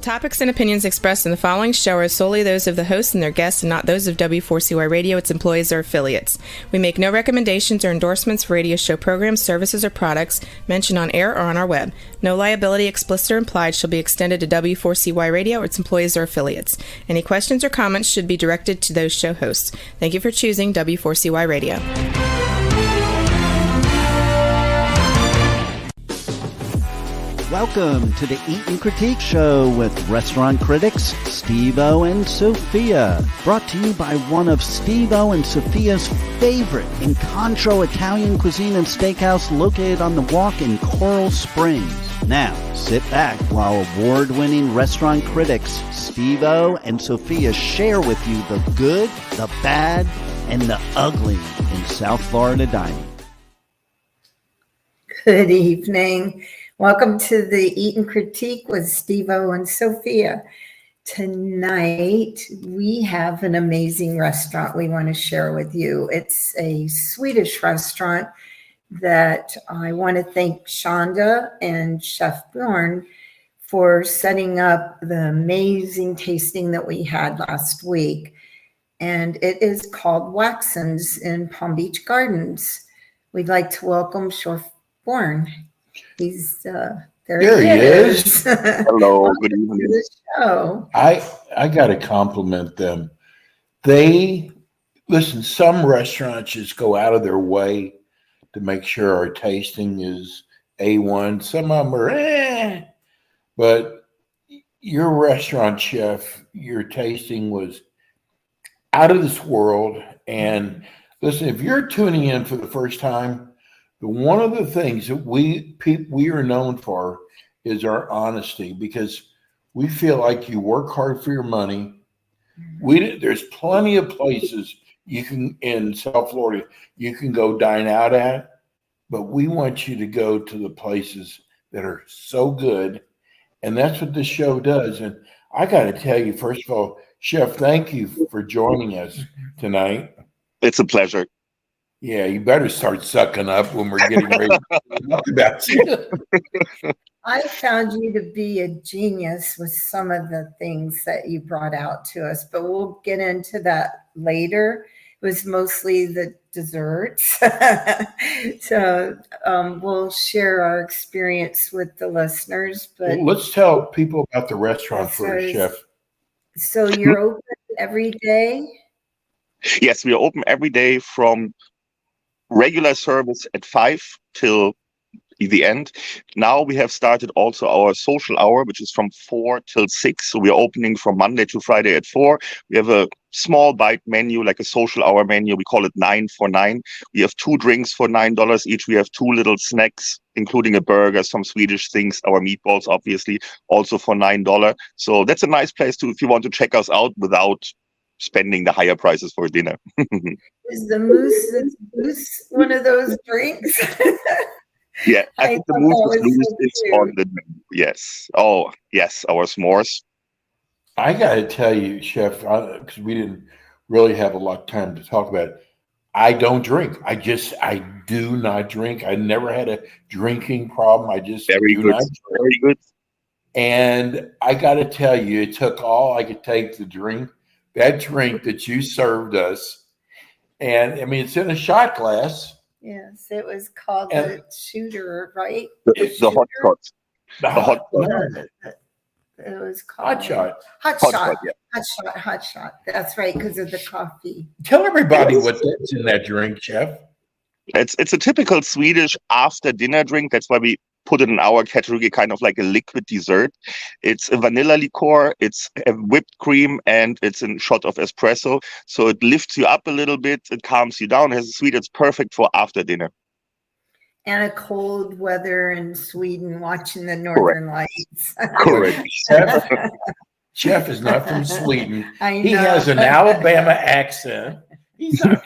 topics and opinions expressed in the following show are solely those of the host and their guests and not those of W4CY Radio, its employees, or affiliates. We make no recommendations or endorsements for radio show programs, services, or products mentioned on air or on our web. No liability, explicit or implied, shall be extended to W4CY Radio or its employees or affiliates. Any questions or comments should be directed to those show hosts. Thank you for choosing W4CY Radio. Welcome to the Eat and Critique Show with restaurant critics Steve-O and Sophia. Brought to you by one of Steve-O and Sophia's favorite Incontro Italian cuisine and steakhouse located on the Walk in Coral Springs. Now, sit back while award-winning restaurant critics Steve-O and Sophia share with you the good, the bad, and the ugly in South Florida dining. Good evening. Welcome to the Eat and Critique with Steve-O and Sophia. Tonight, we have an amazing restaurant we want to share with you. It's a Swedish restaurant that I want to thank Shonda and Chef Bjorn for setting up the amazing tasting that we had last week. And it is called Waxin's in Palm Beach Gardens. We'd like to welcome Chef Bjorn. He's there he is. Hello, good evening. To the show. I got to compliment them. They listen. Some restaurants just go out of their way to make sure our tasting is A1. Some of them are but your restaurant chef, your tasting was out of this world. And listen, if you're tuning in for the first time, one of the things that we are known for is our honesty, because we feel like you work hard for your money. There's plenty of places you can in South Florida you can go dine out at, but we want you to go to the places that are so good, and that's what this show does. And I got to tell you, first of all, Chef, thank you for joining us tonight. It's a pleasure. Yeah, you better start sucking up when we're getting ready to talk about you. I found you to be a genius with some of the things that you brought out to us, but we'll get into that later. It was mostly the desserts. So we'll share our experience with the listeners. But let's tell people about the restaurant first, Chef. So you're open every day? Yes, we are open every day from regular service at 5 till the end. Now we have started also our social hour, which is from 4 till 6. So we are opening from Monday to Friday at 4. We have a small bite menu, like a social hour menu. We call it 9 for 9. We have 2 drinks for $9 each. We have 2 little snacks, including a burger, some Swedish things, our meatballs, obviously, also for $9. So that's a nice place to, if you want to check us out without spending the higher prices for dinner. Is the mousse one of those drinks? Yeah, I think the mousse is on the menu. Yes. Oh, yes, our s'mores. I got to tell you, Chef, because we didn't really have a lot of time to talk about it. I don't drink. I do not drink. I never had a drinking problem. I just Very do good. not drink. Very good. And I got to tell you, it took all I could take to drink that drink that you served us. And I mean, it's in a shot glass. Yes, it was called the shooter, right? The hot shot. The hot shot. It was called Hot shot. Hot shot. That's right, because of the coffee. Tell everybody what's in that drink, Chef. It's a typical Swedish after dinner drink. That's why we put it in our category, kind of like a liquid dessert. It's a vanilla liqueur, it's a whipped cream, and it's a shot of espresso. So it lifts you up a little bit, it calms you down, it has a sweet, it's perfect for after dinner. And a cold weather in Sweden, watching the Northern Lights. Correct. Chef is not from Sweden. I know. He has an Alabama accent. He's not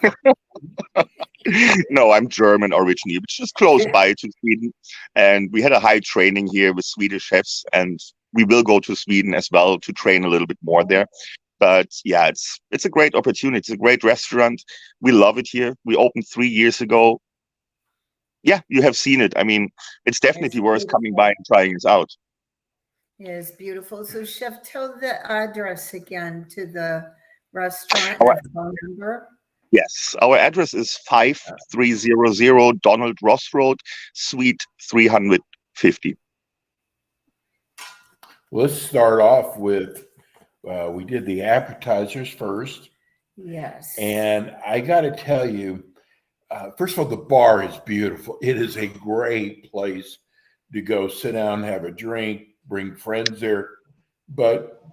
No, I'm German originally, which is close by to Sweden. And we had a high training here with Swedish chefs, and we will go to Sweden as well to train a little bit more there. But yeah, it's a great opportunity. It's a great restaurant. We love it here. We opened 3 years ago. Yeah, you have seen it. I mean, it's definitely worth coming by and trying it out. It is beautiful. So, Chef, tell the address again to the restaurant Our, and phone number. yes, our address is 5300 Donald Ross Road, Suite 350. Let's start off with, we did the appetizers first. Yes. And I got to tell you, first of all, the bar is beautiful. It is a great place to go sit down, have a drink, bring friends there. But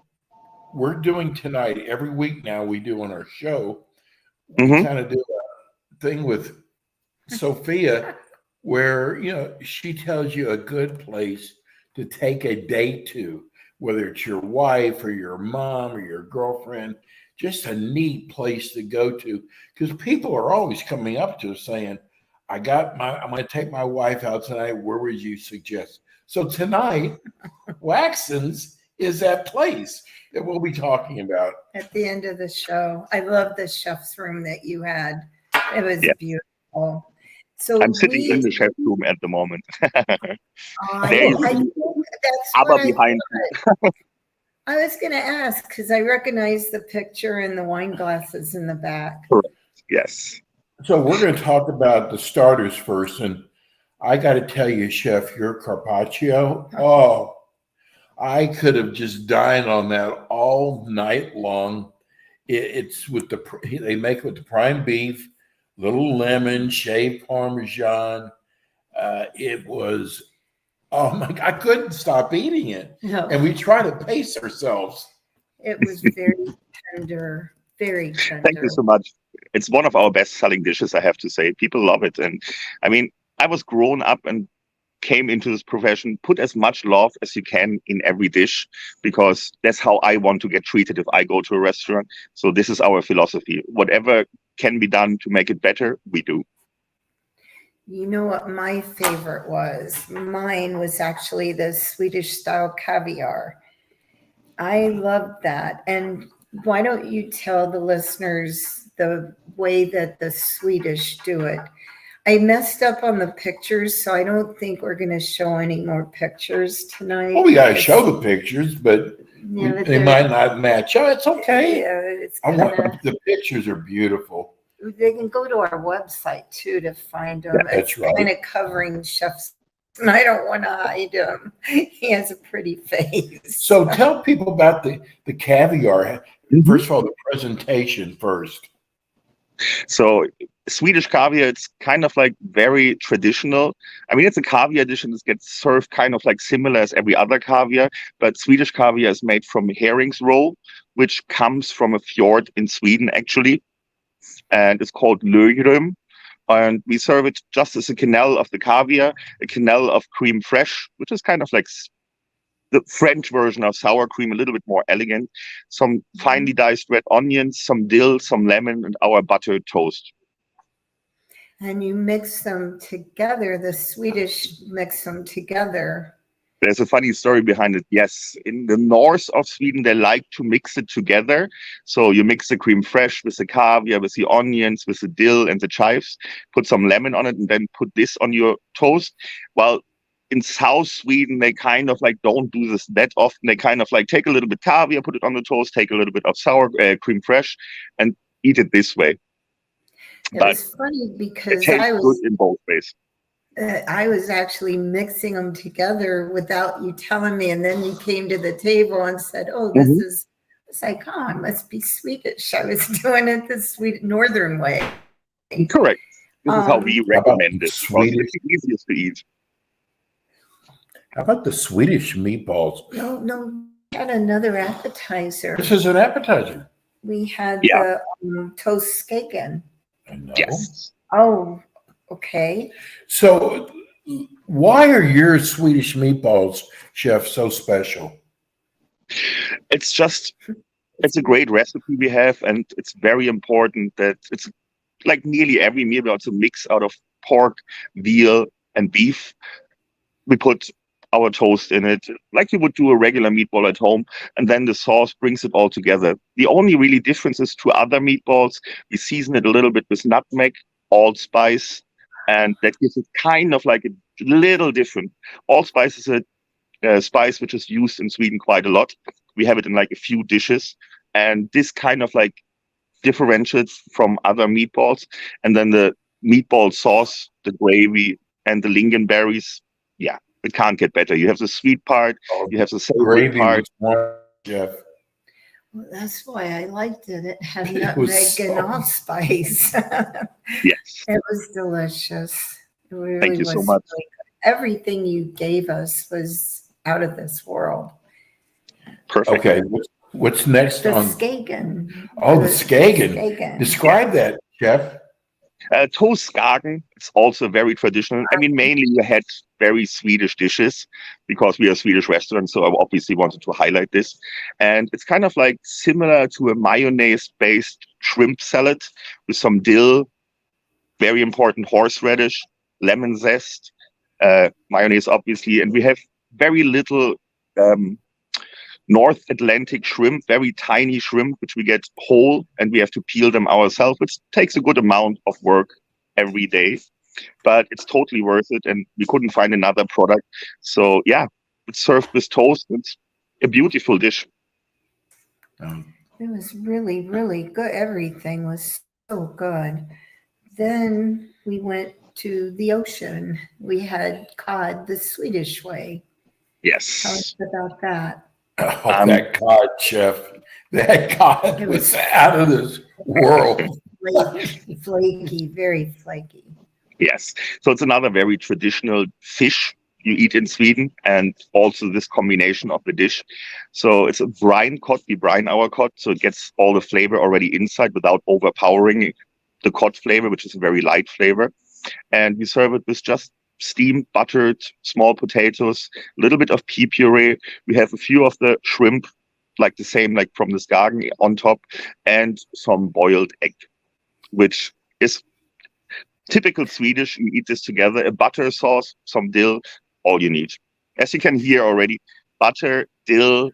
we're doing tonight, every week now we do on our show, we kind of do a thing with Sophia where, you know, she tells you a good place to take a date to, whether it's your wife or your mom or your girlfriend, just a neat place to go to. Because people are always coming up to us saying, I'm going to take my wife out tonight. Where would you suggest? So tonight, Waxin's is that place that we'll be talking about. At the end of the show. I love the chef's room that you had. It was beautiful. So I'm sitting in the chef room at the moment. I think that's what behind me. I was going to ask because I recognize the picture and the wine glasses in the back. Correct. Yes. So we're going to talk about the starters first. And I got to tell you, Chef, your carpaccio, I could have just dined on that all night long. It's with they make it with the prime beef, little lemon, shaved Parmesan. It was, oh my God, I couldn't stop eating it. No. And we try to pace ourselves. It was very tender, very tender. Thank you so much. It's one of our best-selling dishes, I have to say. People love it. And I mean, I was grown up and came into this profession. Put as much love as you can in every dish, because that's how I want to get treated if I go to a restaurant. So this is our philosophy. Whatever can be done to make it better, we do. You know what my favorite was? Mine was actually the Swedish style caviar. I loved that. And why don't you tell the listeners the way that the Swedish do it? I messed up on the pictures, so I don't think we're going to show any more pictures tonight. Well, we got to show the pictures, but they might not match. Oh, it's okay. Yeah, the pictures are beautiful. They can go to our website too to find them. Yeah, that's right. Kind of covering chefs, and I don't want to hide him. He has a pretty face. So tell people about the caviar. First of all, the presentation first. So Swedish caviar, it's kind of like very traditional. I mean, it's a caviar dish and it gets served kind of like similar as every other caviar, but Swedish caviar is made from herrings roe, which comes from a fjord in Sweden, actually. And it's called löjrom. And we serve it just as a quenelle of the caviar, a quenelle of creme fraiche, which is kind of like the French version of sour cream, a little bit more elegant, some finely diced red onions, some dill, some lemon, and our buttered toast. And you mix them together. The Swedish mix them together. There's a funny story behind it. Yes, in the north of Sweden, they like to mix it together. So you mix the creme fraiche with the caviar, with the onions, with the dill and the chives, put some lemon on it, and then put this on your toast. While in South Sweden, they kind of like don't do this that often. They kind of like take a little bit caviar, put it on the toast, take a little bit of sour creme fraiche, and eat it this way. It was funny because it tastes good in both ways. I was actually mixing them together without you telling me, and then you came to the table and said, "Oh, this is." It's like, "Oh, it must be Swedish." I was doing it the sweet northern way. Correct. This is how we recommend it. Swedish. It's the easiest to eat. How about the Swedish meatballs? No, we had another appetizer. This is an appetizer. We had the toast skagen. Yes. Oh, okay. So why are your Swedish meatballs, Chef, so special? It's a great recipe we have, and it's very important that it's like nearly every meatball. It's a mix out of pork, veal, and beef. We put our toast in it like you would do a regular meatball at home, and then the sauce brings it all together. The only really difference is to other meatballs, we season it a little bit with nutmeg, allspice, and that gives it kind of like a little different. Allspice is a spice, which is used in Sweden quite a lot. We have it in like a few dishes, and this kind of like differentiates from other meatballs. And then the meatball sauce, the gravy, and the lingonberries, yeah, it can't get better. You have the sweet part, you have the savory Gravy part. was one, Jeff. Well, that's why I liked it. It had It was nutmeg and allspice. Yes, It was delicious. It really thank you was so much. really good. Everything you gave us was out of this world. Perfect. Okay, what's next The on? Skagen. Oh, the Skagen. Skagen. Describe that, Jeff. Toastskagen, it's also very traditional. I mean, mainly we had very Swedish dishes because we are a Swedish restaurant, so I obviously wanted to highlight this. And it's kind of like similar to a mayonnaise-based shrimp salad with some dill, very important horseradish, lemon zest, mayonnaise, obviously. And we have very little North Atlantic shrimp, very tiny shrimp, which we get whole, and we have to peel them ourselves, which takes a good amount of work every day, but it's totally worth it. And we couldn't find another product. So yeah, it's served with toast. It's a beautiful dish. It was really, really good. Everything was so good. Then we went to the ocean. We had cod the Swedish way. Tell Yes. us about that. Oh, that cod, Chef. That cod It was was- out of this world. Flaky, very flaky. Yes. So it's another very traditional fish you eat in Sweden, and also this combination of the dish. So it's a brine cod. We brine our cod, so it gets all the flavor already inside without overpowering the cod flavor, which is a very light flavor. And we serve it with just steamed, buttered, small potatoes, a little bit of pea puree. We have a few of the shrimp, like the same, like from the Skagen on top, and some boiled egg, which is typical Swedish. You eat this together, a butter sauce, some dill, all you need. As you can hear already, butter, dill,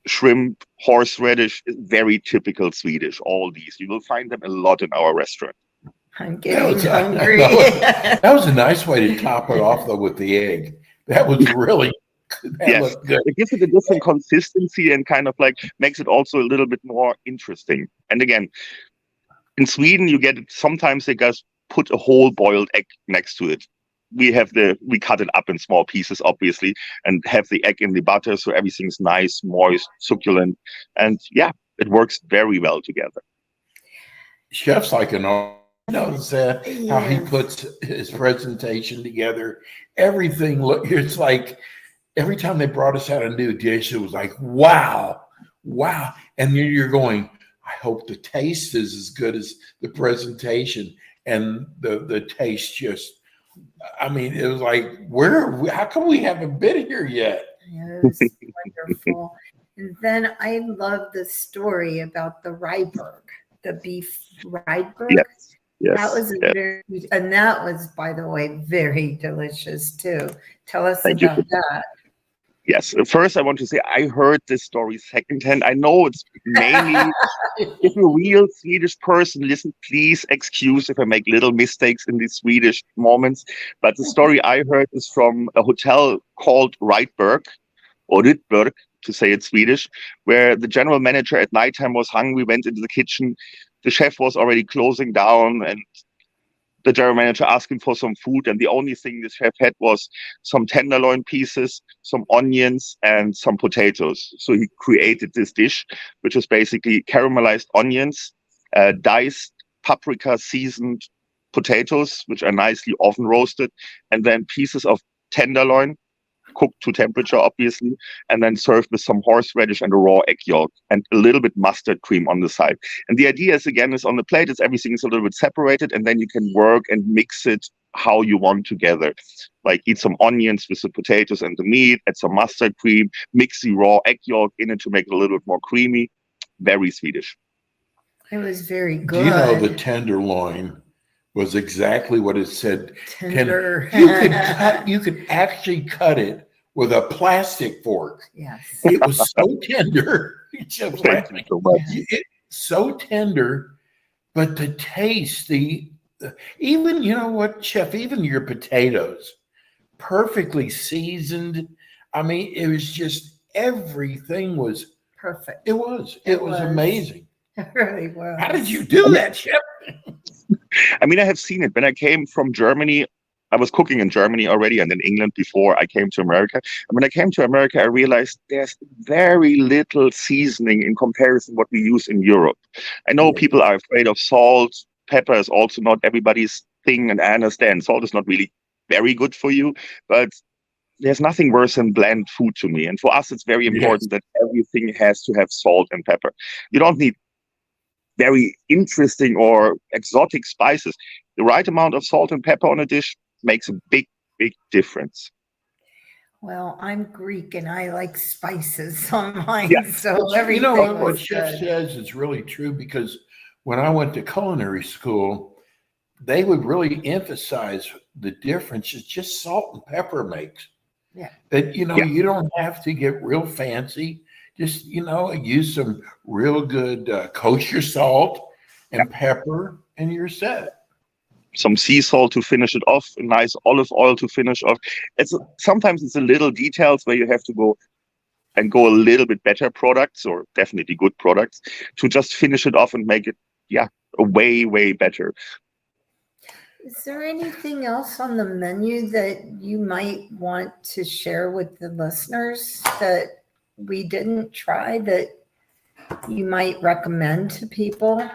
shrimp, horseradish is very typical Swedish. All these, you will find them a lot in our restaurant. I'm getting was- hungry. That was a nice way to top it off, though, with the egg. That was really, that Yes. looked good. It gives it a different consistency and kind of like makes it also a little bit more interesting. And again, in Sweden, you get it, sometimes they just put a whole boiled egg next to it. We cut it up in small pieces, obviously, and have the egg in the butter, so everything's nice, moist, succulent, and yeah, it works very well together. Chef's like an art. Knows how he Yes. puts his presentation together. Everything it's like every time they brought us out a new dish, it was like, wow. And you're going, I hope the taste is as good as the presentation. And the taste just, I mean, it was like, how come we haven't been here yet? It was wonderful. And then I love the story about the Ryberg, the beef Ryberg. Yes. That was and that was, by the way, very delicious too. Tell us Thank you. about that. Yes. First, I want to say I heard this story secondhand. I know it's mainly, if you're a real Swedish person, listen, please excuse if I make little mistakes in these Swedish moments. But the story I heard is from a hotel called Rydberg, or Rydberg, to say it Swedish, where the general manager at nighttime was hungry, went into the kitchen. The chef was already closing down, and the general manager asked him for some food, and the only thing the chef had was some tenderloin pieces, some onions, and some potatoes. So he created this dish, which is basically caramelized onions, diced paprika seasoned potatoes, which are nicely oven roasted, and then pieces of tenderloin, cooked to temperature, obviously, and then served with some horseradish and a raw egg yolk and a little bit mustard cream on the side. And the idea is, again, is on the plate, everything is a little bit separated, and then you can work and mix it how you want together. Like eat some onions with the potatoes and the meat, add some mustard cream, mix the raw egg yolk in it to make it a little bit more creamy. Very Swedish. It was very good. Do you know the tenderloin was exactly what it said? Tender. You could actually cut it with a plastic fork. Yes. It was so tender. Just Thank you so much. so tender, but the taste, even, you know what, Chef, even your potatoes, perfectly seasoned. I mean, it was just everything was Perfect. It was amazing. It really was. How did you do that, Chef? I mean, I have seen it. When I came from Germany, I was cooking in Germany already and in England before I came to America. And when I came to America, I realized there's very little seasoning in comparison to what we use in Europe. I know people are afraid of salt. Pepper is also not everybody's thing, and I understand salt is not really very good for you, but there's nothing worse than bland food to me. And for us, it's very important that everything has to have salt and pepper. You don't need very interesting or exotic spices. The right amount of salt and pepper on a dish makes a big, big difference. Well, I'm Greek and I like spices on mine, Yeah. so everything You know what was Chef good. says is really true, because when I went to culinary school, they would really emphasize the difference is just salt and pepper makes. Yeah. That, you don't have to get real fancy. Just, use some real good kosher salt and pepper, and you're set. Some sea salt to finish it off, a nice olive oil to finish off. Sometimes it's a little details where you have to go a little bit better products, or definitely good products, to just finish it off and make it, way, way better. Is there anything else on the menu that you might want to share with the listeners that we didn't try that you might recommend to people?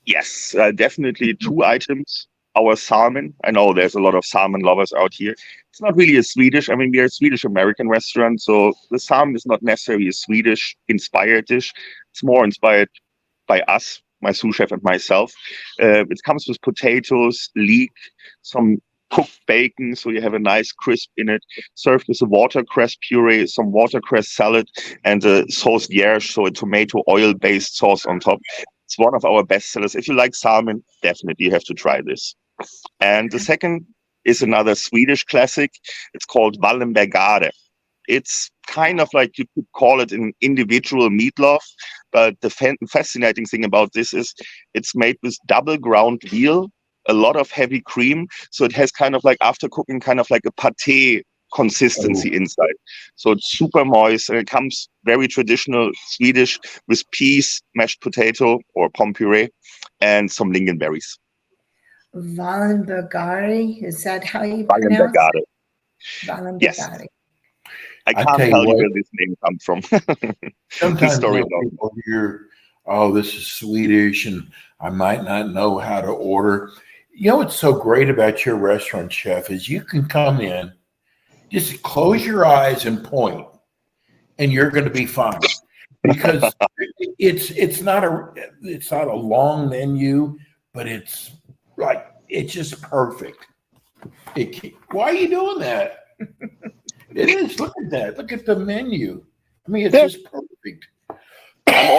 Yes, definitely 2 items. Our salmon. I know there's a lot of salmon lovers out here. It's not really a Swedish. I mean, we are a Swedish-American restaurant, so the salmon is not necessarily a Swedish-inspired dish. It's more inspired by us, my sous chef and myself. It comes with potatoes, leek, some cooked bacon, so you have a nice crisp in it, served with a watercress puree, some watercress salad, and a sauce vierge, so a tomato oil-based sauce on top. It's one of our best sellers. If you like salmon, definitely you have to try this. And the second is another Swedish classic. It's called Wallenbergare. It's kind of like, you could call it an individual meatloaf, but the fascinating thing about this is it's made with double ground veal, a lot of heavy cream. So it has kind of like, after cooking, kind of like a pate consistency inside. So it's super moist, and it comes very traditional Swedish with peas, mashed potato or pommes puree, and some lingonberries. Wallenbergare, is that how you pronounce it? Wallenbergare. Yes. I can't tell you where this name comes from. Sometimes people hear, oh, this is Swedish, and I might not know how to order. You know what's so great about your restaurant, Chef, is you can come in, just close your eyes and point, and you're going to be fine. Because it's not a long menu, but it's just perfect. Why are you doing that? It is. Look at that. Look at the menu. I mean, it's just perfect. I'm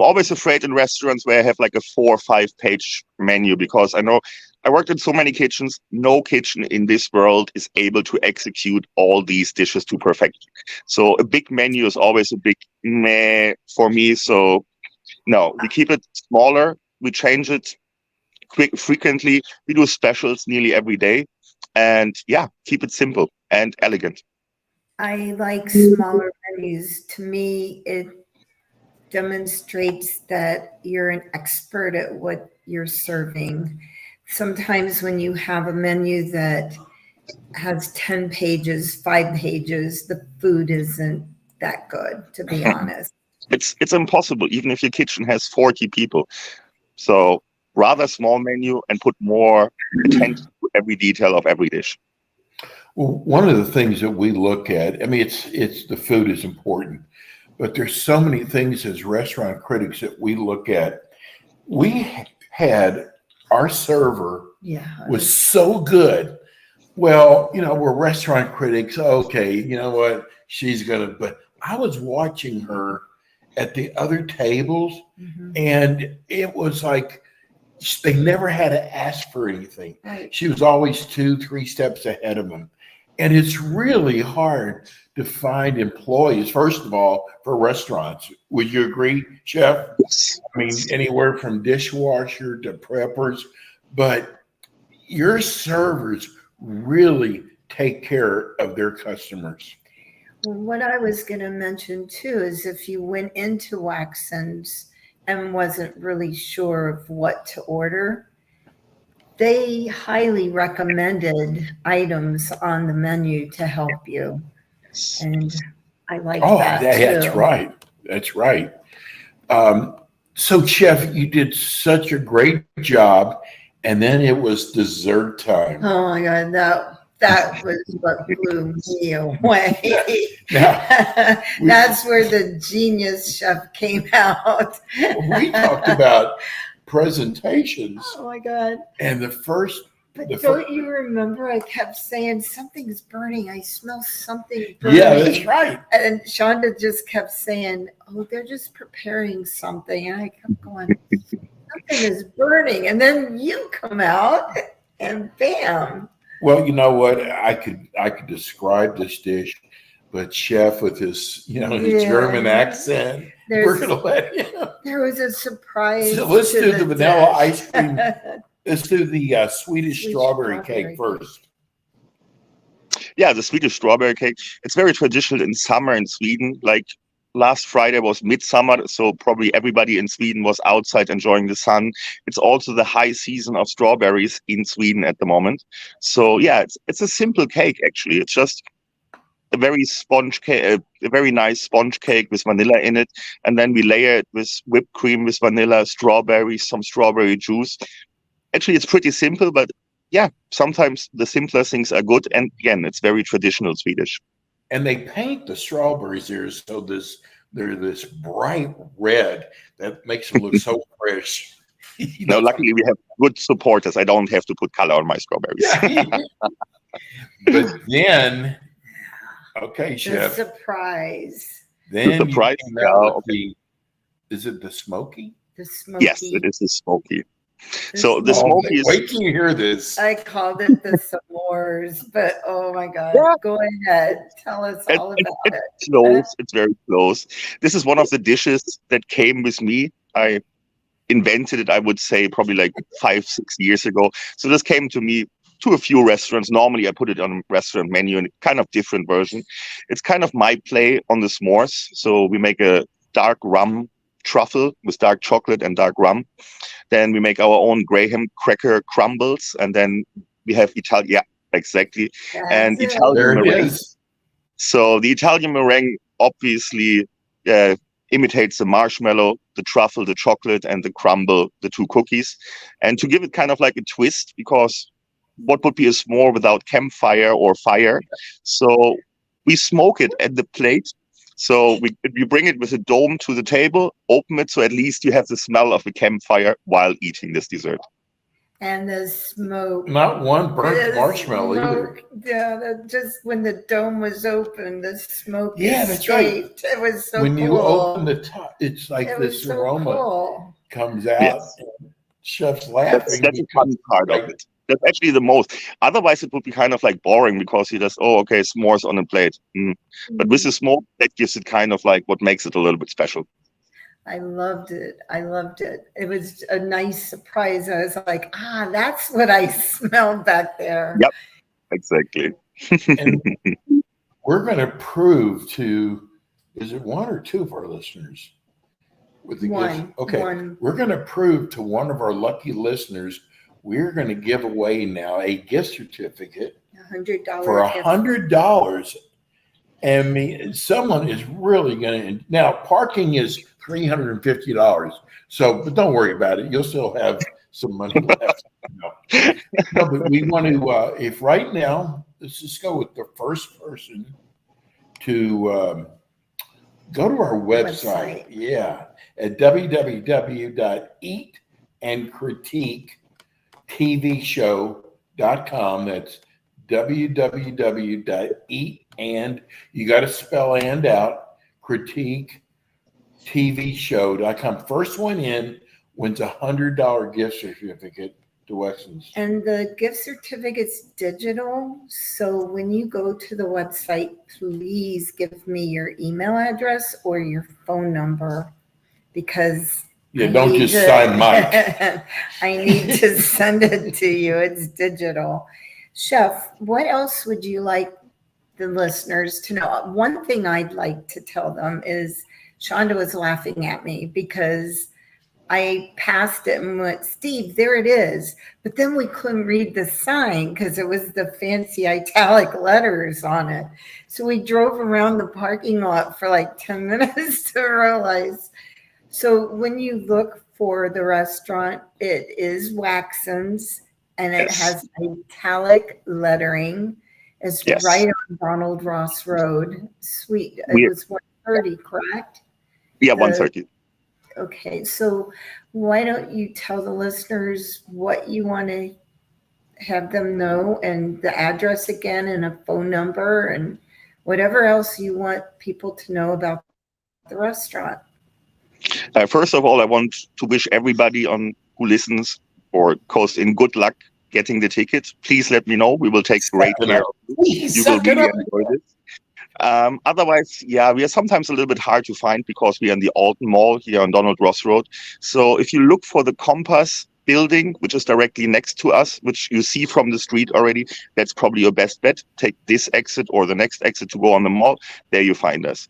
always afraid in restaurants where I have like a 4 or 5 page menu, because I know I worked in so many kitchens. No kitchen in this world is able to execute all these dishes to perfection. So a big menu is always a big meh for me. So no, we keep it smaller. We change it frequently. We do specials nearly every day, and keep it simple and elegant. I like smaller menus. To me, it demonstrates that you're an expert at what you're serving. Sometimes when you have a menu that has 10 pages, 5 pages, the food isn't that good, to be honest. It's impossible, even if your kitchen has 40 people. So rather small menu and put more attention to every detail of every dish. Well, one of the things that we look at, I mean, it's the food is important, but there's so many things as restaurant critics that we look at. We had our server was so good. Well, we're restaurant critics. Okay, you know what? But I was watching her at the other tables, and it was like they never had to ask for anything. Right. She was always 2-3 steps ahead of them. And it's really hard to find employees, first of all, for restaurants. Would you agree, Chef? Yes. I mean, anywhere from dishwasher to preppers, but your servers really take care of their customers. Well, what I was going to mention too is if you went into Waxin's and wasn't really sure of what to order, they highly recommended items on the menu to help you. And I like that too. That's right. That's right. So, Chef, you did such a great job. And then it was dessert time. Oh my God, that was what blew me away. Now, That's where the genius chef came out. We talked about presentations. Oh my God. And the first. But don't you remember I kept saying, something's burning. I smell something burning. Yeah, that's right. And Shonda just kept saying, oh, they're just preparing something. And I kept going, something is burning. And then you come out and bam. Well, you know what? I could describe this dish, but Chef with his, his German accent, we're going to let him. There was a surprise. So let's do the vanilla ice cream. Let's do the Swedish strawberry cake first. Yeah, the Swedish strawberry cake. It's very traditional in summer in Sweden. Like last Friday was midsummer, so probably everybody in Sweden was outside enjoying the sun. It's also the high season of strawberries in Sweden at the moment. So yeah, it's a simple cake actually. It's just a very sponge cake, a very nice sponge cake with vanilla in it, and then we layer it with whipped cream with vanilla, strawberries, some strawberry juice. Actually, it's pretty simple, but yeah, sometimes the simpler things are good. And again, it's very traditional Swedish. And they paint the strawberries here so they're this bright red that makes them look so fresh. No, luckily we have good supporters. I don't have to put color on my strawberries. Yeah. But then, okay, Chef. The surprise. Then the surprise. Is it the smoky? The smoky. Yes, it is the smoky. So the smoky is. Wait till you hear this. I called it the s'mores, but oh my God. Yeah. Go ahead. Tell us all about it. It's close. It's very close. This is one of the dishes that came with me. I invented it, I would say, probably like 5-6 years ago. So this came to me to a few restaurants. Normally I put it on a restaurant menu in a kind of different version. It's kind of my play on the s'mores. So we make a dark rum truffle with dark chocolate and dark rum. Then we make our own Graham cracker crumbles, and then we have Italian, yeah, exactly, and Italian meringue. So the Italian meringue obviously imitates the marshmallow, the truffle, the chocolate, and the crumble, the two cookies. And to give it kind of like a twist, because what would be a s'more without campfire or fire? So we smoke it at the plate. So we bring it with a dome to the table, open it, so at least you have the smell of a campfire while eating this dessert. And the smoke. Not one burnt marshmallow either. Yeah, just when the dome was open, the smoke that's right. It was so when cool. You open the top, it's like this aroma comes out. Yes. And Chef's laughing. That's a fun part of it. That's actually the most. Otherwise, it would be kind of like boring because you just, s'mores on a plate. But with the smoke, that gives it kind of like what makes it a little bit special. I loved it. It was a nice surprise. I was like, that's what I smelled back there. Yep, exactly. And we're going to prove to, is it one or two of our listeners? With the one. gift? Okay. One. We're going to prove to one of our lucky listeners, we're going to give away now a gift certificate $100 for $100. And someone is really going to. Now, parking is $350. So, but don't worry about it. You'll still have some money left. No, but we want to. If right now, let's just go with the first person to go to our website. Yeah, at www.eatandcritiquetvshow.com. That's www.eatand, you got to spell and out, critiquetvshow.com. First one in wins $100 gift certificate to Waxin's. And the gift certificate's digital. So when you go to the website, please give me your email address or your phone number, because don't just sign Mike. I need to send it to you. It's digital. Chef, what else would you like the listeners to know? One thing I'd like to tell them is Shonda was laughing at me because I passed it and went, Steve, there it is. But then we couldn't read the sign because it was the fancy italic letters on it. So we drove around the parking lot for like 10 minutes to realize. So when you look for the restaurant, it is Waxin's and it has italic lettering. It's right on Donald Ross Road. Sweet. It was 1:30, correct? Yeah, 1:30. Okay, so why don't you tell the listeners what you want to have them know and the address again and a phone number and whatever else you want people to know about the restaurant. First of all, I want to wish everybody who listens or calls in good luck getting the tickets. Please let me know. We will take great care of you. You will really enjoy this. Otherwise, we are sometimes a little bit hard to find because we are in the Alton Mall here on Donald Ross Road. So if you look for the Compass building, which is directly next to us, which you see from the street already, that's probably your best bet. Take this exit or the next exit to go on the mall. There you find us.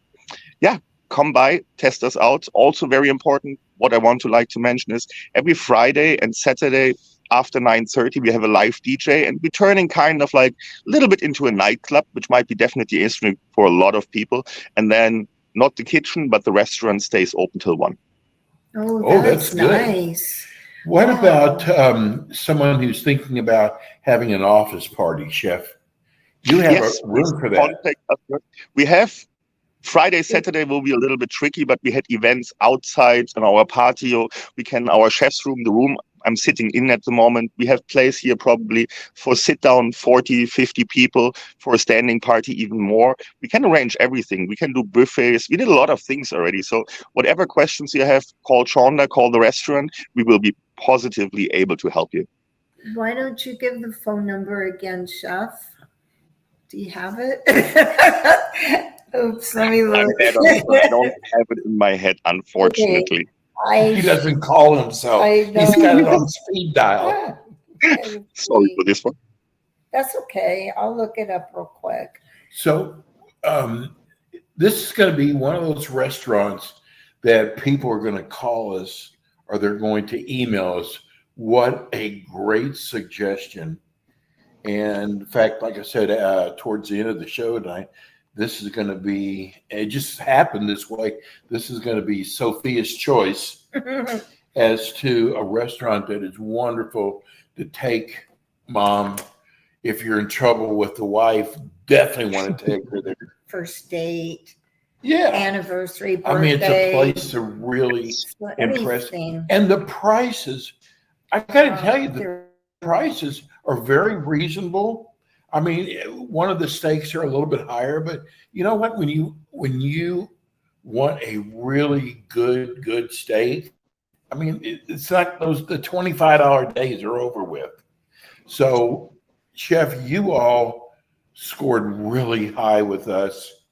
Come by, test us out. Also very important, what I want to mention is every Friday and Saturday after 9:30, we have a live DJ, and we're turning kind of like a little bit into a nightclub, which might be definitely interesting for a lot of people. And then not the kitchen, but the restaurant stays open till 1. Oh, that's nice. What about someone who's thinking about having an office party, Chef? You have a room for that. We have Friday, Saturday will be a little bit tricky, but we had events outside in our patio. Our chef's room, the room I'm sitting in at the moment, we have place here probably for sit down 40, 50 people, for a standing party even more. We can arrange everything. We can do buffets. We did a lot of things already. So whatever questions you have, call Shonda, call the restaurant. We will be positively able to help you. Why don't you give the phone number again, Chef? Do you have it? Oops, let me look. I don't have it in my head, unfortunately. He doesn't call himself. He's got it on speed dial. Sorry for this one. That's okay. I'll look it up real quick. So this is going to be one of those restaurants that people are going to call us or they're going to email us. What a great suggestion. And in fact, like I said, towards the end of the show tonight, this is going to be, it just happened this way. This is going to be Sophia's choice as to a restaurant that is wonderful to take mom. If you're in trouble with the wife, definitely want to take her there. First date. Yeah. Anniversary, birthday. I mean, it's a place to really impress. And the prices, I got to tell you, the prices are very reasonable. I mean, one of the steaks are a little bit higher, but you know what? When you want a really good steak, I mean, it's like the $25 days are over with. So, Chef, you all scored really high with us,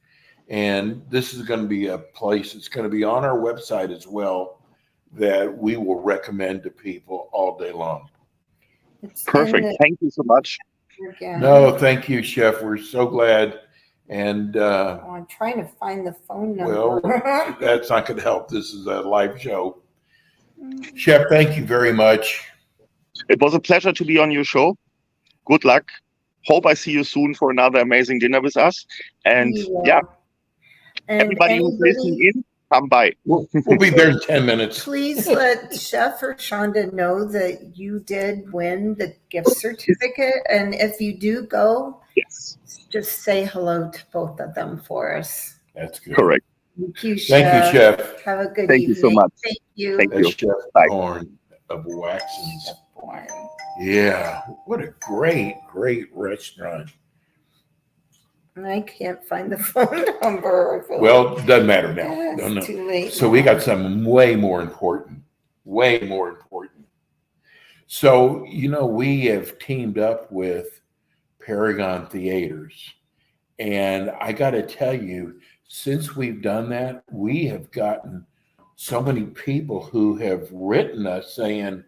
and this is going to be a place that's going to be on our website as well that we will recommend to people all day long. Perfect. Thank you so much. Again. No, thank you, Chef. We're so glad. And I'm trying to find the phone number. Well, that's not going to help. This is a live show. Chef, thank you very much. It was a pleasure to be on your show. Good luck. Hope I see you soon for another amazing dinner with us. And and everybody who's listening in, come by. We'll be there in 10 minutes. Please let Chef or Shonda know that you did win the gift certificate. And if you do go, just say hello to both of them for us. That's good. Correct. Thank you, Chef. Thank you, Chef. Have a good Thank evening. you so much. Thank you. Thank That's you. Chef Bye. Horn of Waxin's. Yeah, what a great restaurant. I can't find the phone number. Well, it doesn't matter now. It's too late. So we got something way more important. So, we have teamed up with Paragon Theaters. And I got to tell you, since we've done that, we have gotten so many people who have written us saying,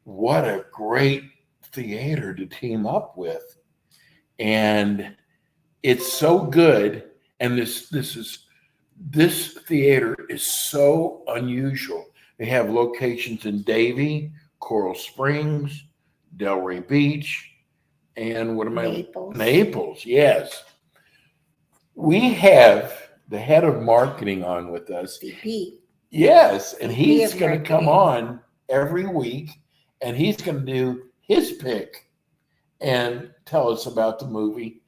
what a great theater to team up with. and it's so good. And this theater is so unusual. They have locations in Davie, Coral Springs, Delray Beach, and Naples, yes. We have the head of marketing on with us. VP. Yes, and VP he's of going to come marketing. on every week, and he's going to do his pick and tell us about the movie.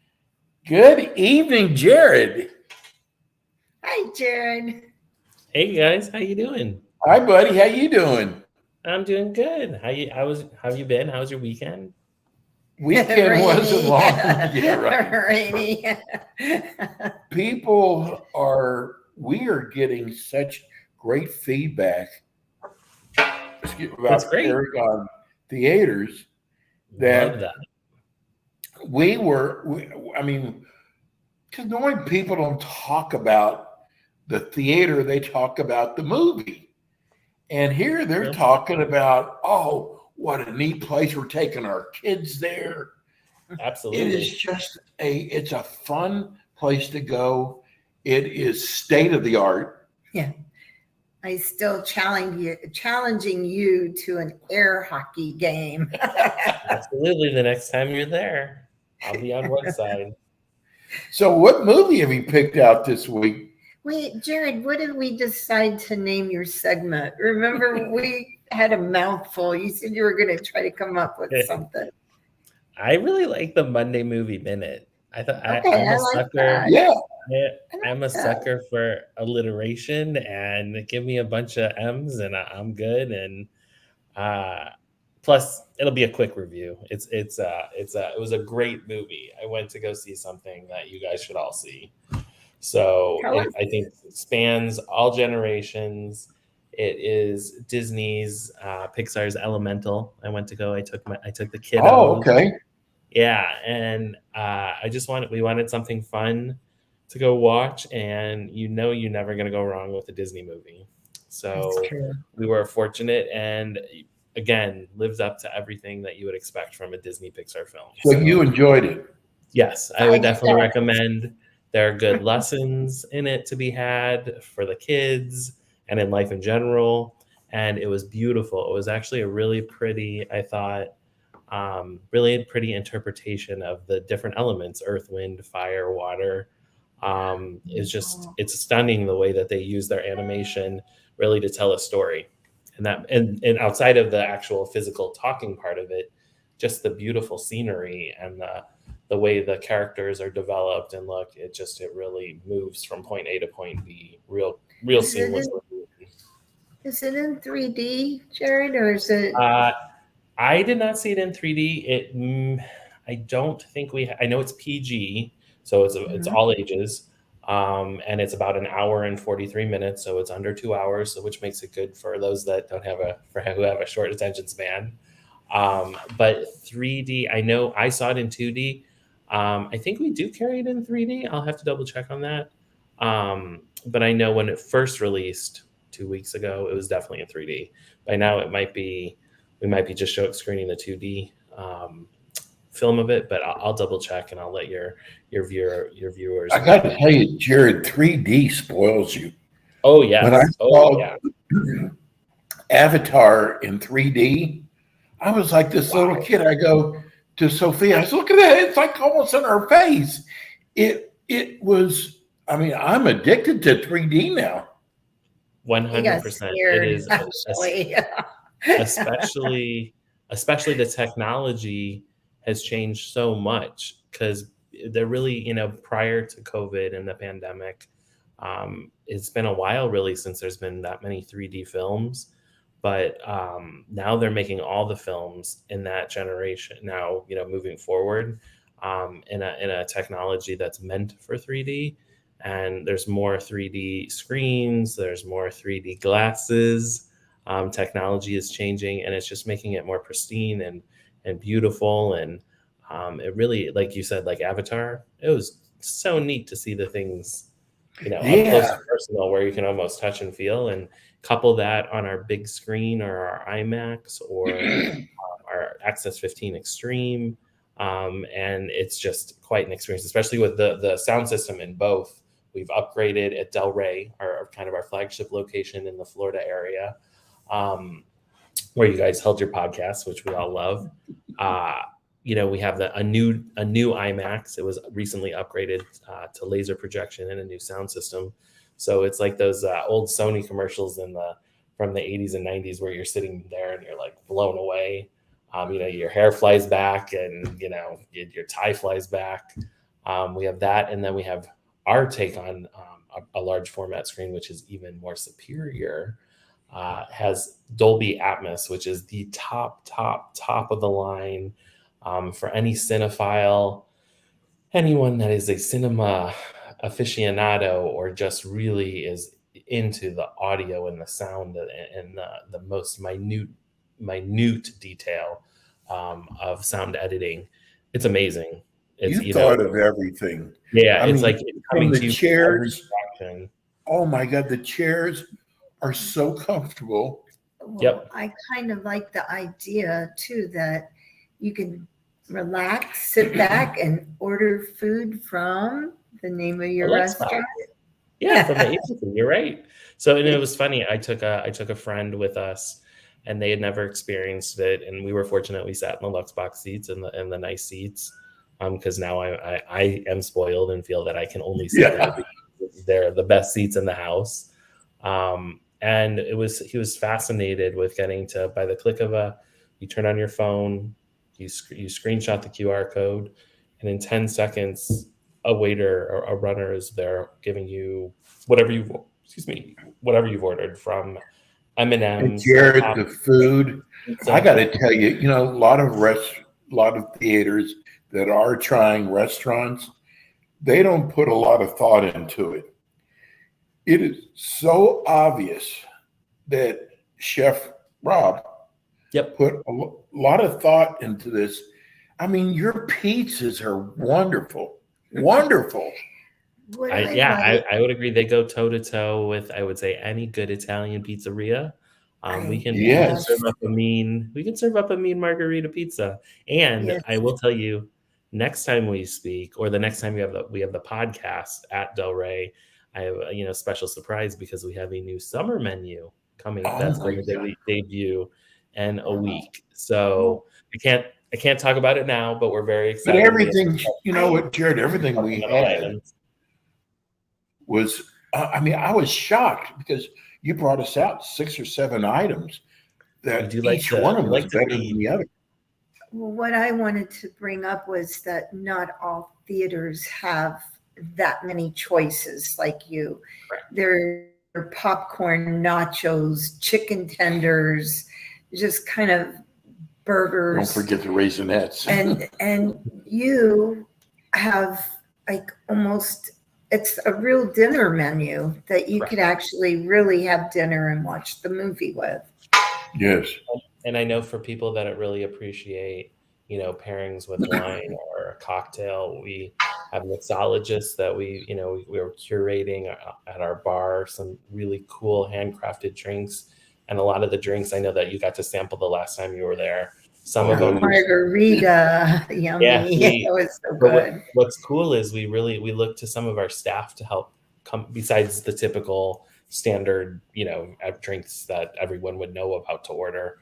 Good evening, Jared. Hi, Jared. Hey guys, how you doing? Hi, buddy. How you doing? I'm doing good. How have you been? How was your weekend? Weekend wasn't long. Yeah, right. Rainy. We are getting such great feedback That's about great. Paragon Theaters Love that that. I mean, because normally people don't talk about the theater, they talk about the movie. And here they're talking about, oh, what a neat place. We're taking our kids there. Absolutely. It is just it's a fun place to go. It is state of the art. Yeah. I still challenging you to an air hockey game. Absolutely. The next time you're there, I'll be on one side. So what movie have you picked out this week? Wait, Jared, what did we decide to name your segment? Remember, we had a mouthful. You said you were going to try to come up with something. I really like the Monday Movie Minute. I'm a like sucker. that. Yeah. I'm a sucker for alliteration, and give me a bunch of M's and I'm good. And plus, it'll be a quick review. It was a great movie. I went to go see something that you guys should all see. So I think it spans all generations. It is Disney's, Pixar's Elemental. I took the kiddos. Oh, okay. Yeah, and we wanted something fun to go watch, and you're never going to go wrong with a Disney movie. So we were fortunate, and again, lives up to everything that you would expect from a Disney Pixar film. So you enjoyed it? Yes, I would definitely recommend. There are good lessons in it to be had for the kids and in life in general. And it was beautiful. It was actually a really pretty, I thought, really pretty interpretation of the different elements: earth, wind, fire, water. It's stunning the way that they use their animation really to tell a story. And outside of the actual physical talking part of it, just the beautiful scenery and the way the characters are developed and look, it really moves from point A to point B real seamlessly. Is it in 3D, Jared, or is it? I did not see it in 3D. I don't think I know it's PG, so it's all ages, and it's about an hour and 43 minutes, so it's under 2 hours, so which makes it good for those that who have a short attention span. But 3D, I know I saw it in 2D. I think we do carry it in 3D. I'll have to double check on that. But I know when it first released 2 weeks ago, it was definitely in 3D. By now, we might be just screening the 2D film of it, but I'll double check and I'll let your viewers. I got to tell you, Jared, 3D spoils you. Oh yeah. When I saw Avatar in 3D, I was like this little kid. I go to Sophia, I said, look at that. It's like almost in her face. It was, I mean, I'm addicted to 3D now. 100%. It is, especially the technology has changed so much, because they're really, prior to COVID and the pandemic, it's been a while really since there's been that many 3D films. But now they're making all the films in that generation now, moving forward, in a technology that's meant for 3D. And there's more 3D screens, there's more 3D glasses. Technology is changing, and it's just making it more pristine and beautiful. And it really, like you said, like Avatar, it was so neat to see the things, up close and personal, where you can almost touch and feel, and couple that on our big screen or our IMAX or our Access 15 Extreme. And it's just quite an experience, especially with the sound system in both. We've upgraded at Del Rey, our kind of our flagship location in the Florida area, where you guys held your podcast, which we all love. We have a new IMAX. It was recently upgraded to laser projection and a new sound system. So it's like those old Sony commercials from the 80s and 90s where you're sitting there and you're like blown away. Your hair flies back and your tie flies back. We have that, and then we have our take on a large format screen, which is even more superior. Has Dolby Atmos, which is the top of the line for any cinephile, anyone that is a cinema aficionado or just really is into the audio and the sound and the most minute detail of sound editing. It's amazing. You thought of everything. Yeah, it's like coming the to you chairs. Oh my God, the chairs are so comfortable. Well, Yep. I kind of like the idea too that you can relax, sit back, and order food from the name of your restaurant. Yeah, from the agency. You're right. So, and it was funny. I took a friend with us, and they had never experienced it, and we were fortunate. We sat in the Lux Box seats and the nice seats, because now I am spoiled and feel that I can only sit there because they're the best seats in the house. And he was fascinated with getting to, by the click of you turn on your phone, you screenshot the QR code, and in 10 seconds, a waiter or a runner is there giving you whatever you've ordered, from M&M's. Jared, the food. I got to tell you, a lot of theaters that are trying restaurants, they don't put a lot of thought into it. It is so obvious that Chef Rob put a lot of thought into this. I mean, your pizzas are wonderful. Wonderful. I would agree. They go toe to toe with, I would say, any good Italian pizzeria. We can serve up a mean margarita pizza. And I will tell you, next time we speak, or the next time we have the podcast at Del Rey, I have a special surprise, because we have a new summer menu coming that's going to debut in a week. So I can't talk about it now, but we're very excited. But everything, Jared, everything we had was, I was shocked, because you brought us out 6 or 7 items that each one of them was better than the other. Well, what I wanted to bring up was that not all theaters have that many choices like you. Right. There are popcorn, nachos, chicken tenders, just kind of burgers. Don't forget the Raisinets. And you have like almost, it's a real dinner menu that you could actually really have dinner and watch the movie with. Yes. And I know for people that really appreciate, pairings with wine or a cocktail, we have mixologists that we were curating at our bar, some really cool handcrafted drinks. And a lot of the drinks, I know that you got to sample the last time you were there. Some of them, margarita, yummy. It was so good. What's cool is we look to some of our staff to help come, besides the typical standard, drinks that everyone would know about to order.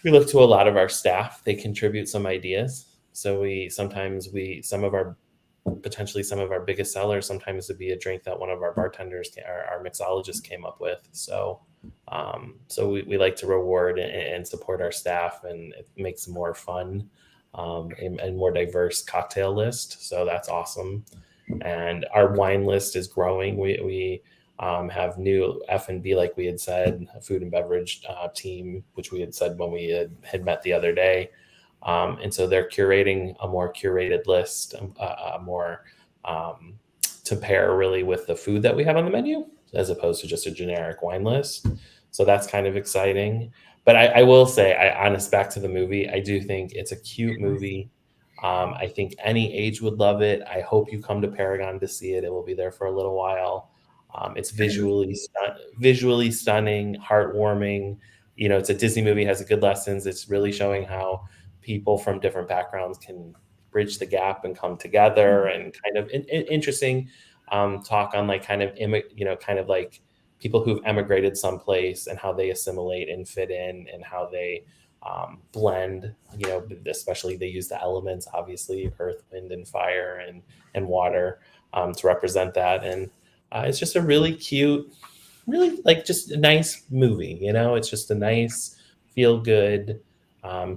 We look to a lot of our staff. They contribute some ideas. So potentially some of our biggest sellers sometimes would be a drink that one of our bartenders, our mixologist, came up with. So we like to reward and support our staff, and it makes a more fun and more diverse cocktail list. So that's awesome. And our wine list is growing. We have new F&B, like we had said, a food and beverage team, which we had said when we had met the other day. And so they're curating a more curated list, more to pair really with the food that we have on the menu, as opposed to just a generic wine list. So that's kind of exciting. But I will say, back to the movie, I do think it's a cute movie. I think any age would love it. I hope you come to Paragon to see it. It will be there for a little while. It's visually stunning, heartwarming. It's a Disney movie, has good lessons. It's really showing how people from different backgrounds can bridge the gap and come together, and kind of interesting talk on like kind of kind of like people who've emigrated someplace and how they assimilate and fit in, and how they blend, especially they use the elements, obviously earth, wind, and fire, and water, to represent that. And it's just a really cute, really like just a nice movie. It's just a nice feel good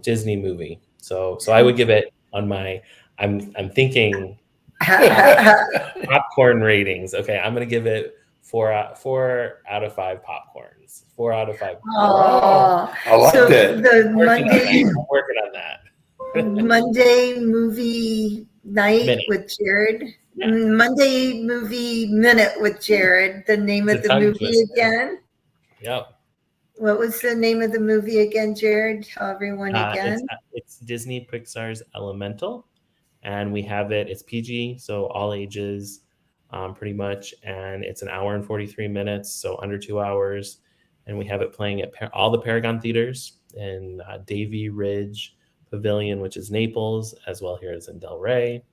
Disney movie. So I would give it on my, I'm thinking popcorn ratings. Okay, I'm gonna give it 4 out of 5 popcorns. 4 out of 5. Oh, I like so that. the I'm working on that. Monday movie night Minute. with Jared. Yeah. Monday movie minute with Jared. The name It's of a the tongue movie twister. again? Yep. What was the name of the movie again, Jared? Tell everyone again. It's Disney Pixar's Elemental, and we have it. It's PG, so all ages, pretty much, and it's an hour and 43 minutes, so under 2 hours. And we have it playing at all the Paragon theaters in Davie Ridge Pavilion, which is Naples, as well here as in Del Rey.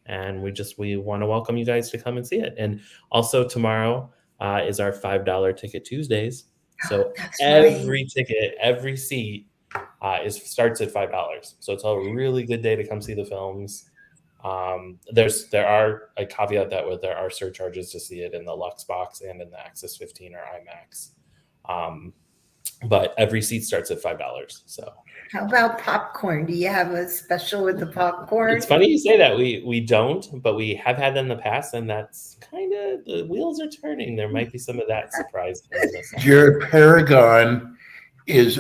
And we want to welcome you guys to come and see it. And also tomorrow is our $5 Ticket Tuesdays. So every ticket, every seat starts at $5. So it's a really good day to come see the films. There are a caveat that there are surcharges to see it in the Lux box and in the Access 15 or IMAX. But every seat starts at $5. So how about popcorn? Do you have a special with the popcorn? It's funny you say that. We don't, but we have had that in the past, and that's kind of, the wheels are turning. There might be some of that surprise. Jared, Paragon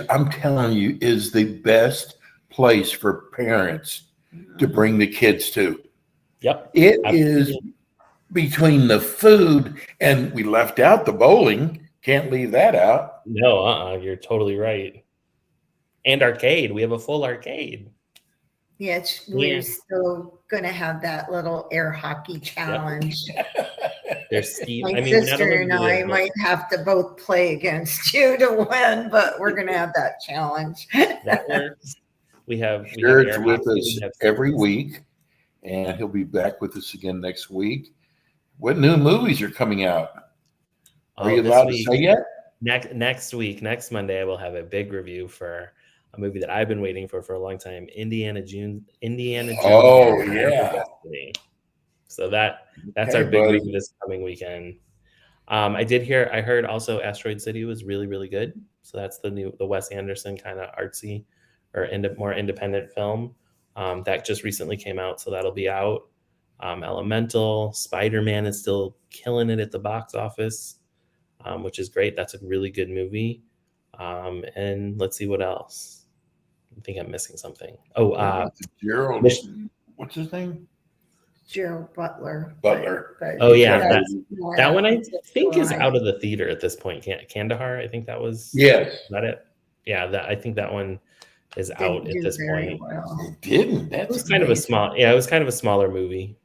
I'm telling you, is the best place for parents to bring the kids to. Yep. It is between the food, and we left out the bowling. Can't leave that out. No, you're totally right. And arcade. We have a full arcade. Yes, we're still going to have that little air hockey challenge. There's Steve. My sister and I might have to both play against you to win, but we're going to have that challenge. That works. Jared's with us every week, and he'll be back with us again next week. What new movies are coming out? Are you allowed to say yet? Next week, next Monday, I will have a big review for a movie that I've been waiting for a long time, Indiana Jones. Oh, yeah. So that's our big week this coming weekend. I heard also Asteroid City was really, really good. So that's the Wes Anderson kind of artsy or more independent film that just recently came out. So that'll be out. Elemental, Spider-Man is still killing it at the box office, which is great. That's a really good movie. And let's see what else. I think I'm missing something. Gerald. What's his name? Gerald Butler. Oh yeah, that one I think is out of the theater at this point. Kandahar, I think that was. Yes. Is that it? Yeah, I think that one is out at this point. Well. It didn't. It was kind of a smaller movie.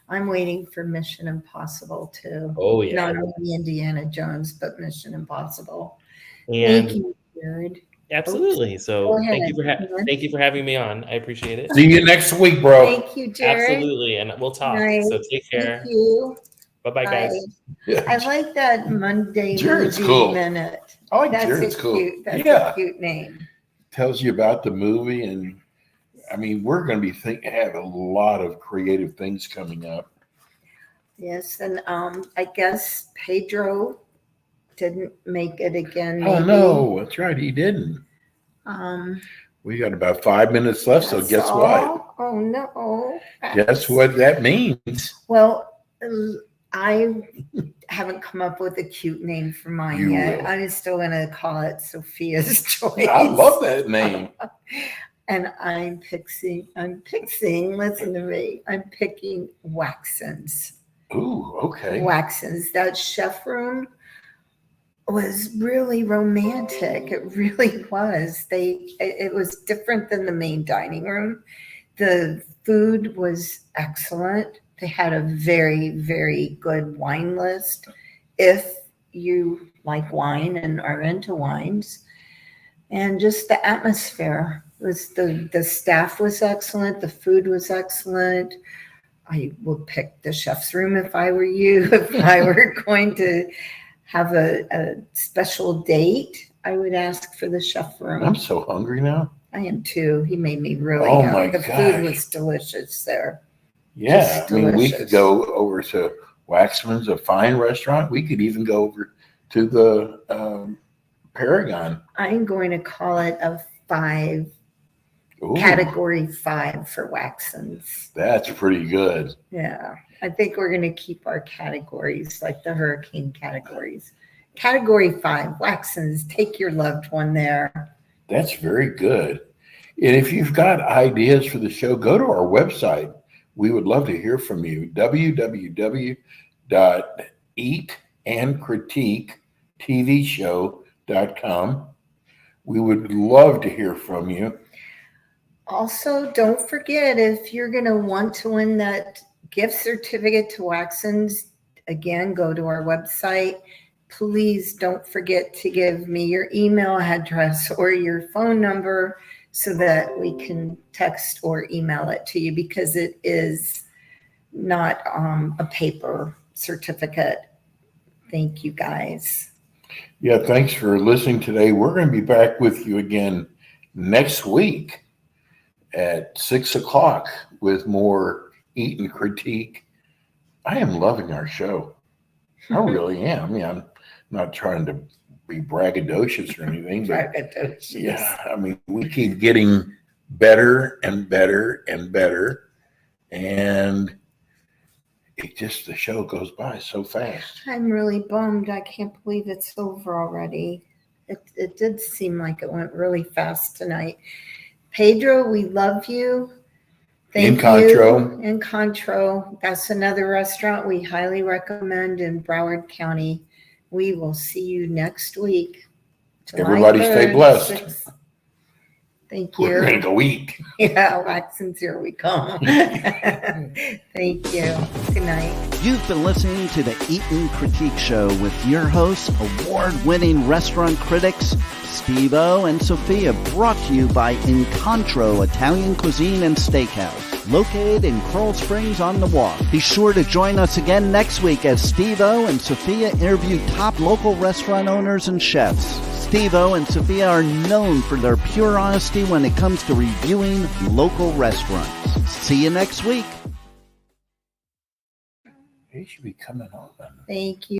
I'm waiting for Mission Impossible too. Oh yeah. Not only Indiana Jones, but Mission Impossible. And thank you, Jared. Absolutely. So thank you for having me on. I appreciate it. See you next week, bro. Thank you, Jared. Absolutely, and we'll talk. Nice. So take care. Thank you. Bye, guys. I like that Monday Jared's movie cool. minute. I like That's Jared's cool. That's a cute name. Tells you about the movie, and I mean, we're going to be have a lot of creative things coming up. Yes, and I guess Pedro didn't make it again. Oh no, that's right, he didn't. We got about 5 minutes left, so guess what? Oh no! Guess what that means? Well, I haven't come up with a cute name for mine yet. Will. I'm still going to call it Sophia's Choice. I love that name. And I'm picking. Listen to me. I'm picking Waxins. Ooh, okay. Waxins. That chef room was really romantic. It really was. It was different than the main dining room. The food was excellent. They had a very, very good wine list. If you like wine and are into wines, and just the atmosphere The staff was excellent. The food was excellent. I would pick the chef's room if I were you. If I were going to have a special date, I would ask for the chef room. I'm so hungry now. I am too. He made me really Oh hungry. my The gosh. food was delicious there. Yeah, Just I mean, we delicious. could go over to Waxman's, a fine restaurant. We could even go over to the Paragon. I'm going to call it a 5, Ooh, category 5 for Waxins. that's pretty good. Yeah, I think we're going to keep our categories like the hurricane categories. Category 5, Waxins, take your loved one there. That's very good. And if you've got ideas for the show, go to our website. We would love to hear from you. www.eatandcritiquetvshow.com. We would love to hear from you. Also, don't forget, if you're going to want to win that gift certificate to Waxins, again, go to our website. Please don't forget to give me your email address or your phone number so that we can text or email it to you, because it is not a paper certificate. Thank you, guys. Yeah, thanks for listening today. We're going to be back with you again next week at 6 o'clock with more Eat and Critique. I am loving our show. I really am. I mean, I'm not trying to be braggadocious or anything, but yeah, I mean, we keep getting better and better and better, and the show goes by so fast. I'm really bummed. I can't believe it's over already. It did seem like it went really fast tonight. Pedro, we love you. Thank Incontro. you. Incontro. That's another restaurant we highly recommend in Broward County. We will see you next week. Everybody stay blessed. 6. Thank you. We're going to go eat. Yeah, Waxin's here we come. Thank you. Good night. You've been listening to the Eat and Critique Show with your hosts, award-winning restaurant critics, Steve-O and Sophia, brought to you by Incontro Italian Cuisine and Steakhouse, located in Coral Springs on the Walk. Be sure to join us again next week as Steve-O and Sophia interview top local restaurant owners and chefs. Steve-O and Sophia are known for their pure honesty when it comes to reviewing local restaurants. See you next week. He should be coming on. Thank you.